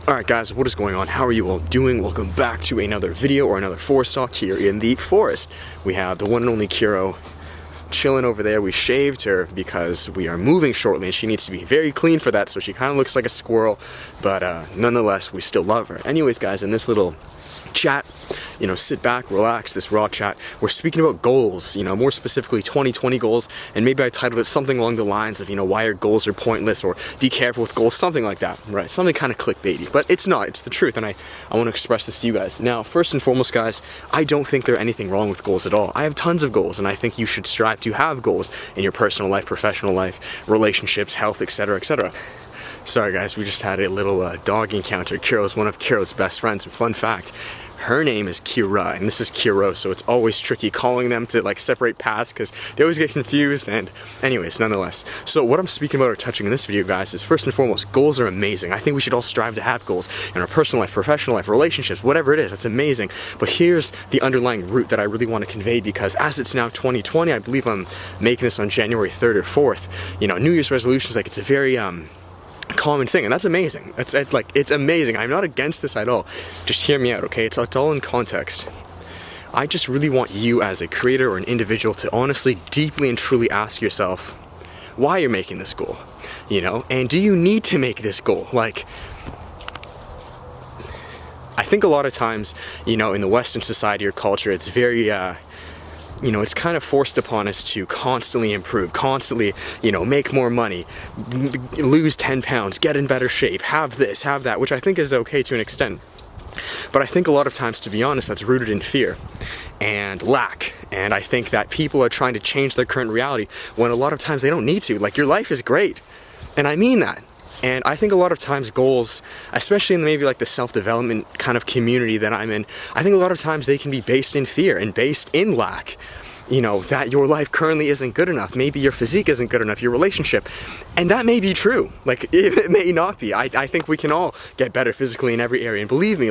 Alright guys, what is going on? How are you all doing? Welcome back to another video or another forest talk here in the forest. We have the one and only Kiro chilling over there. We shaved her because we are moving shortly and she needs to be very clean for that, so she kind of looks like a squirrel, but nonetheless, we still love her. Anyways guys, in this little chat, sit back, relax, this raw chat, we're speaking about goals, more specifically 2020 goals, and maybe I titled it something along the lines of, why your goals are pointless, or be careful with goals, something like that, right? Something kind of clickbaity, but it's not, it's the truth, and I want to express this to you guys. Now, first and foremost, guys, I don't think there's anything wrong with goals at all. I have tons of goals, and I think you should strive to have goals in your personal life, professional life, relationships, health, etc., etc. Sorry guys, we just had a little dog encounter. Kiro's one of Kiro's best friends. Fun fact, her name is Kira, and this is Kiro, so it's always tricky calling them to separate paths because they always get confused, and anyways, nonetheless. So what I'm speaking about or touching in this video, guys, is first and foremost, goals are amazing. I think we should all strive to have goals in our personal life, professional life, relationships, whatever it is, that's amazing. But here's the underlying root that I really want to convey, because as it's now 2020, I believe I'm making this on January 3rd or 4th, New Year's resolutions, it's a very, common thing, and that's amazing. It's amazing. I'm not against this at all. Just hear me out, okay? It's all in context. I just really want you as a creator or an individual to honestly, deeply and truly ask yourself why you're making this goal, and do you need to make this goal? I think a lot of times, in the Western society or culture, it's very, it's kind of forced upon us to constantly improve, constantly, make more money, lose 10 pounds, get in better shape, have this, have that, which I think is okay to an extent. But I think a lot of times, to be honest, that's rooted in fear and lack. And I think that people are trying to change their current reality when a lot of times they don't need to. Your life is great. And I mean that. And I think a lot of times goals, especially in maybe the self-development kind of community that I'm in, I think a lot of times they can be based in fear and based in lack. That your life currently isn't good enough. Maybe your physique isn't good enough, your relationship. And that may be true. It may not be. I think we can all get better physically in every area. And believe me,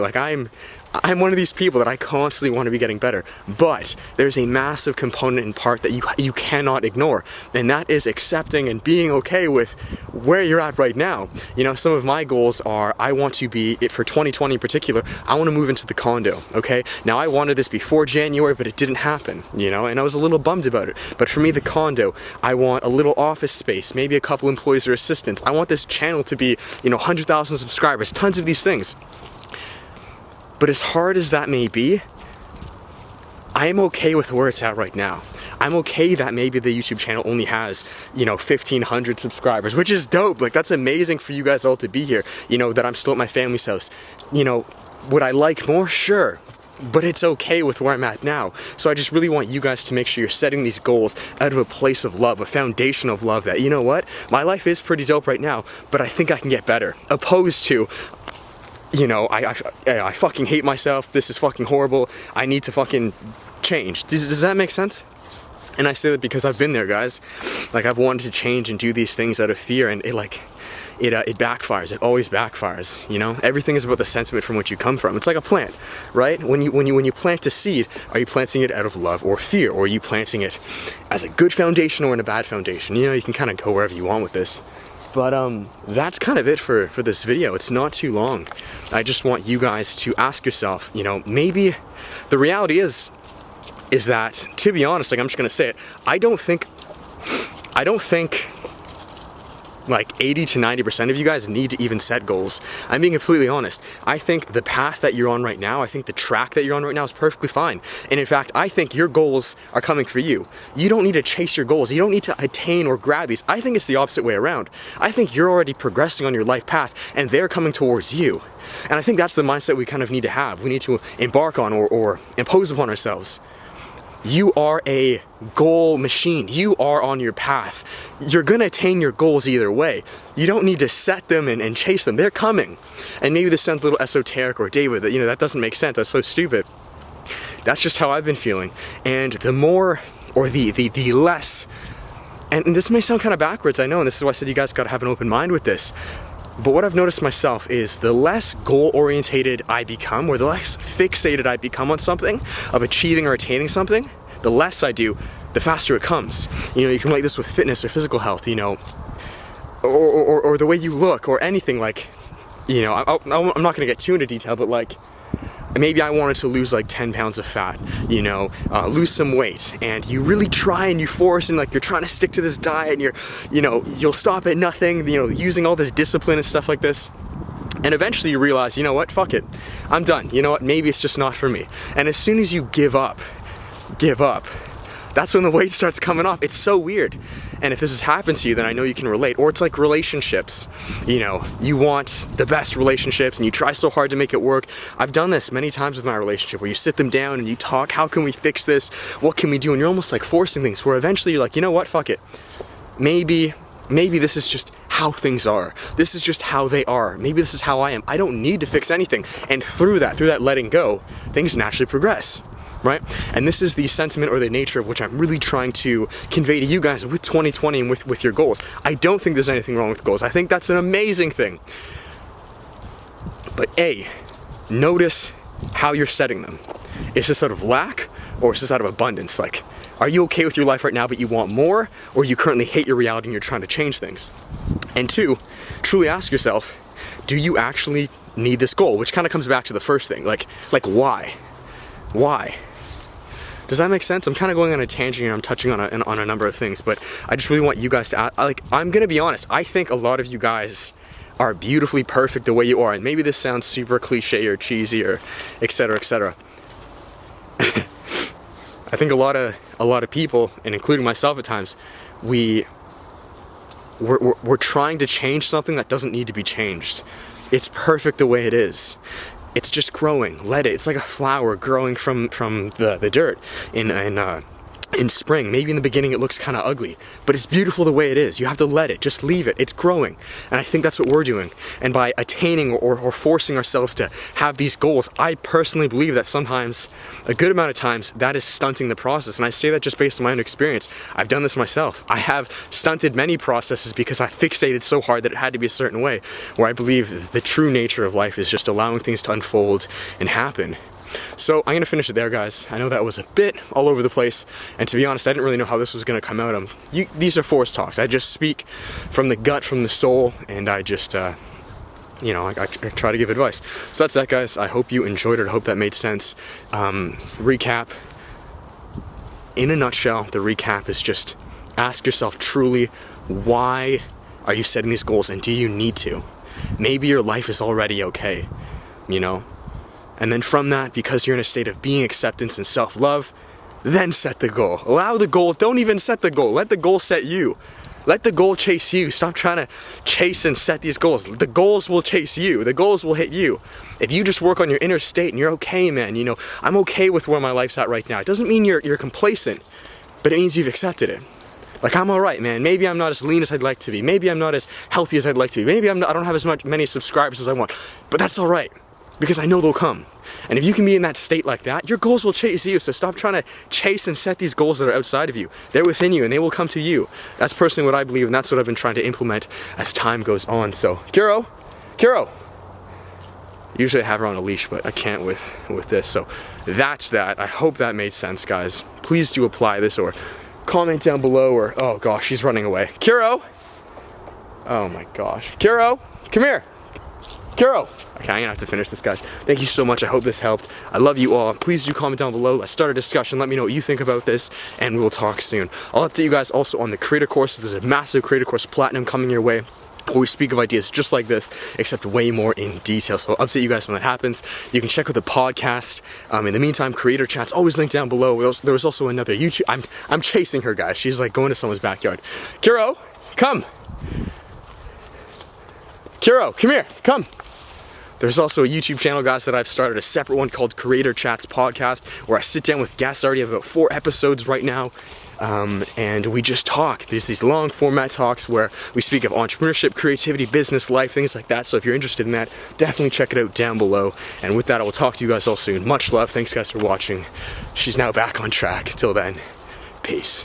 I'm one of these people that I constantly want to be getting better, but there's a massive component and part that you cannot ignore, and that is accepting and being okay with where you're at right now. Some of my goals are, I want to be, for 2020 in particular, I want to move into the condo, okay? Now, I wanted this before January, but it didn't happen, and I was a little bummed about it. But for me, the condo, I want a little office space, maybe a couple employees or assistants. I want this channel to be, 100,000 subscribers, tons of these things. But as hard as that may be, I am okay with where it's at right now. I'm okay that maybe the YouTube channel only has, 1,500 subscribers, which is dope. That's amazing for you guys all to be here. That I'm still at my family's house. Would I like more? Sure. But it's okay with where I'm at now. So I just really want you guys to make sure you're setting these goals out of a place of love, a foundation of love that, what? My life is pretty dope right now, but I think I can get better. Opposed to, I fucking hate myself, this is fucking horrible, I need to fucking change. Does that make sense? And I say that because I've been there, guys. I've wanted to change and do these things out of fear, and it backfires. It always backfires, Everything is about the sentiment from which you come from. It's like a plant, right? When you plant a seed, are you planting it out of love or fear? Or are you planting it as a good foundation or in a bad foundation? You can kind of go wherever you want with this. But that's kind of it for this video. It's not too long. I just want you guys to ask yourself, maybe the reality is that, to be honest, I'm just gonna say it, I don't think 80 to 90% of you guys need to even set goals. I'm being completely honest. I think the path that you're on right now, I think the track that you're on right now is perfectly fine. And in fact, I think your goals are coming for you. You don't need to chase your goals. You don't need to attain or grab these. I think it's the opposite way around. I think you're already progressing on your life path and they're coming towards you. And I think that's the mindset we kind of need to have. We need to embark on or impose upon ourselves. You are a goal machine. You are on your path. You're gonna attain your goals either way. You don't need to set them and chase them. They're coming. And maybe this sounds a little esoteric or David, that doesn't make sense. That's so stupid. That's just how I've been feeling. And the more, or the less, and this may sound kind of backwards, I know, and this is why I said you guys gotta have an open mind with this. But what I've noticed myself is the less goal-orientated I become, or the less fixated I become on something, of achieving or attaining something, the less I do, the faster it comes. You can relate this with fitness or physical health, or the way you look, or anything. you know, I'm not gonna get too into detail, but like, maybe I wanted to lose like 10 pounds of fat, you know, lose some weight, and you really try and you force and like you're trying to stick to this diet, and you'll stop at nothing, you know, using all this discipline and stuff like this. And eventually you realize, you know what, fuck it, I'm done. You know what, maybe it's just not for me. And as soon as you give up, that's when the weight starts coming off. It's so weird. And if this has happened to you, then I know you can relate. Or it's like relationships. You know, you want the best relationships and you try so hard to make it work. I've done this many times with my relationship where you sit them down and you talk, how can we fix this? What can we do? And you're almost like forcing things where eventually you're like, you know what, fuck it. Maybe this is just how things are. This is just how they are. Maybe this is how I am. I don't need to fix anything. And through that letting go, things naturally progress. Right? And this is the sentiment or the nature of which I'm really trying to convey to you guys with 2020 and with your goals. I don't think there's anything wrong with goals. I think that's an amazing thing. But A, notice how you're setting them. Is this out of lack or is this out of abundance? Like, are you okay with your life right now but you want more, or you currently hate your reality and you're trying to change things? And 2, truly ask yourself, do you actually need this goal? Which kind of comes back to the first thing, like why? Why? Does that make sense? I'm kind of going on a tangent and I'm touching on a number of things, but I just really want you guys to, I'm gonna be honest, I think a lot of you guys are beautifully perfect the way you are, and maybe this sounds super cliche or cheesy or etc, etc. I think a lot of people, and including myself at times, we're trying to change something that doesn't need to be changed. It's perfect the way it is. It's just growing. Let it. It's like a flower growing from the dirt in spring. Maybe in the beginning it looks kind of ugly, but it's beautiful the way it is. You have to let it. Just leave it. It's growing. And I think that's what we're doing. And by attaining or forcing ourselves to have these goals, I personally believe that sometimes, a good amount of times, that is stunting the process. And I say that just based on my own experience. I've done this myself. I have stunted many processes because I fixated so hard that it had to be a certain way, where I believe the true nature of life is just allowing things to unfold and happen. So I'm gonna finish it there, guys. I know that was a bit all over the place, and to be honest, I didn't really know how this was gonna come out. These are forced talks. I just speak from the gut, from the soul, and I just, you know, I try to give advice. So that's that, guys. I hope you enjoyed it. I hope that made sense. Recap. In a nutshell, the recap is just ask yourself truly, why are you setting these goals, and do you need to? Maybe your life is already okay, you know? And then from that, because you're in a state of being, acceptance, and self-love, then set the goal. Allow the goal, don't even set the goal. Let the goal set you. Let the goal chase you. Stop trying to chase and set these goals. The goals will chase you. The goals will hit you. If you just work on your inner state and you're okay, man, you know, I'm okay with where my life's at right now. It doesn't mean you're complacent, but it means you've accepted it. Like, I'm alright, man. Maybe I'm not as lean as I'd like to be. Maybe I'm not as healthy as I'd like to be. Maybe I don't have as many subscribers as I want. But that's alright, because I know they'll come. And if you can be in that state like that, your goals will chase you. So stop trying to chase and set these goals that are outside of you. They're within you and they will come to you. That's personally what I believe, and that's what I've been trying to implement as time goes on. So, Kiro! Usually I have her on a leash, but I can't with this. So that's that. I hope that made sense, guys. Please do apply this, or comment down below, or, oh gosh, she's running away. Kiro! Oh my gosh. Kiro! Come here! Kiro! Okay, I'm gonna have to finish this, guys. Thank you so much. I hope this helped. I love you all. Please do comment down below. Let's start a discussion. Let me know what you think about this, and we'll talk soon. I'll update you guys also on the creator courses. There's a massive creator course platinum coming your way, where we speak of ideas just like this, except way more in detail. So I'll update you guys when that happens. You can check out the podcast. In the meantime, creator chat's always linked down below. There was also another YouTube. I'm chasing her, guys. She's like going to someone's backyard. Kiro, come. Kiro, come here, come. There's also a YouTube channel, guys, that I've started, a separate one called Creator Chats Podcast, where I sit down with guests. I already have about 4 episodes right now, and we just talk. There's these long format talks where we speak of entrepreneurship, creativity, business, life, things like that. So if you're interested in that, definitely check it out down below. And with that, I will talk to you guys all soon. Much love. Thanks, guys, for watching. She's now back on track. Till then, peace.